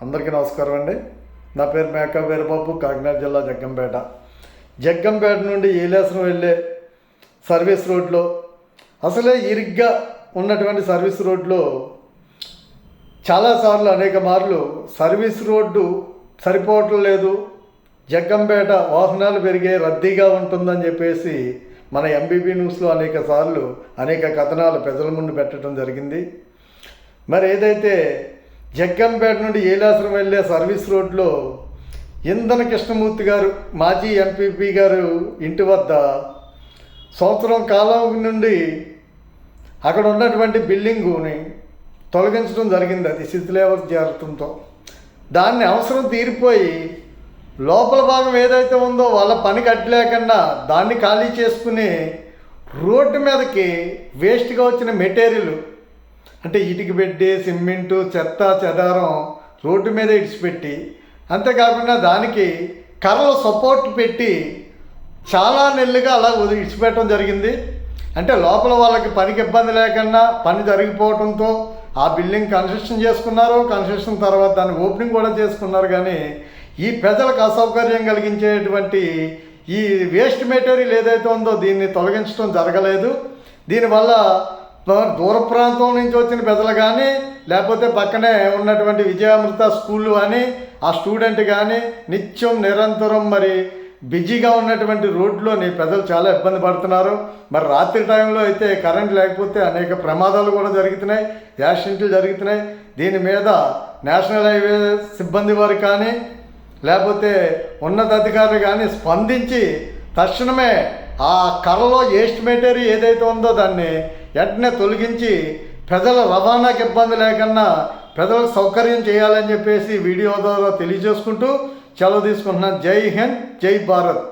అందరికీ నమస్కారం అండి. నా పేరు మేకా వీరబాబు, కాకినాడ జిల్లా జగ్గంపేట నుండి ఏలేశ్వరం వెళ్ళే సర్వీస్ రోడ్లో, అసలే ఇరుగ్గా ఉన్నటువంటి సర్వీస్ రోడ్లో చాలాసార్లు అనేక మార్లు సర్వీస్ రోడ్డు సరిపోవటం లేదు, జగ్గంపేట వాహనాలు పెరిగే రద్దీగా ఉంటుందని చెప్పేసి మన ఎంబీబీ న్యూస్లో అనేక కథనాలు ప్రజల ముందు పెట్టడం జరిగింది. మరి ఏదైతే జగ్గంపేట నుండి ఏలేశ్వరం వెళ్ళే సర్వీస్ రోడ్లో ఇంధన కృష్ణమూర్తి గారు, మాజీ ఎంపీపీ గారు ఇంటి వద్ద సంవత్సరం కాలం నుండి అక్కడ ఉన్నటువంటి బిల్డింగుని తొలగించడం జరిగింది. అది శిథిలావస్థ చేరటంతో దాన్ని అవసరం తీరిపోయి లోపల భాగం ఏదైతే ఉందో వాళ్ళ పని కట్టలేకుండా దాన్ని ఖాళీ చేసుకుని రోడ్డు మీదకి వేస్ట్గా వచ్చిన మెటీరియల్ అంటే ఇటుక బెడ్డి, సిమెంటు, చెత్త చెదారం రోడ్డు మీద ఇడిచిపెట్టి, అంతేకాకుండా దానికి కర్రలు సపోర్ట్ పెట్టి చాలా నెలలుగా అలా ఇడిచిపెట్టడం జరిగింది. అంటే లోపల వాళ్ళకి పనికి ఇబ్బంది లేకుండా పని జరిగిపోవడంతో ఆ బిల్డింగ్ కన్స్ట్రక్షన్ చేసుకున్నారు. కన్స్ట్రక్షన్ తర్వాత దాన్ని ఓపెనింగ్ కూడా చేసుకున్నారు. కానీ ఈ ప్రజలకు అసౌకర్యం కలిగించేటువంటి ఈ వేస్ట్ మెటీరియల్ ఏదైతే ఉందో దీన్ని తొలగించడం జరగలేదు. దీనివల్ల దూర ప్రాంతం నుంచి వచ్చిన ప్రజలు కానీ, లేకపోతే పక్కనే ఉన్నటువంటి విజయామృత స్కూళ్ళు కానీ, ఆ స్టూడెంట్ కానీ నిత్యం నిరంతరం మరి బిజీగా ఉన్నటువంటి రోడ్లోని ప్రజలు చాలా ఇబ్బంది పడుతున్నారు. మరి రాత్రి టైంలో అయితే కరెంట్ లేకపోతే అనేక ప్రమాదాలు కూడా జరుగుతున్నాయి, యాక్సిడెంట్లు జరుగుతున్నాయి. దీని మీద నేషనల్ హైవే సిబ్బంది వారు కానీ, లేకపోతే ఉన్నతాధికారులు కానీ స్పందించి తక్షణమే ఆ కర్రలో వేస్ట్ మెటీరియల్ ఏదైతే ఉందో దాన్ని వెంటనే తొలగించి ప్రజల రవాణాకి ఇబ్బంది లేకుండా ప్రజలకు సౌకర్యం చేయాలని చెప్పేసి వీడియో ద్వారా తెలియజేసుకుంటూ సెలవు తీసుకుంటున్నాను. జై హింద్, జై భారత్.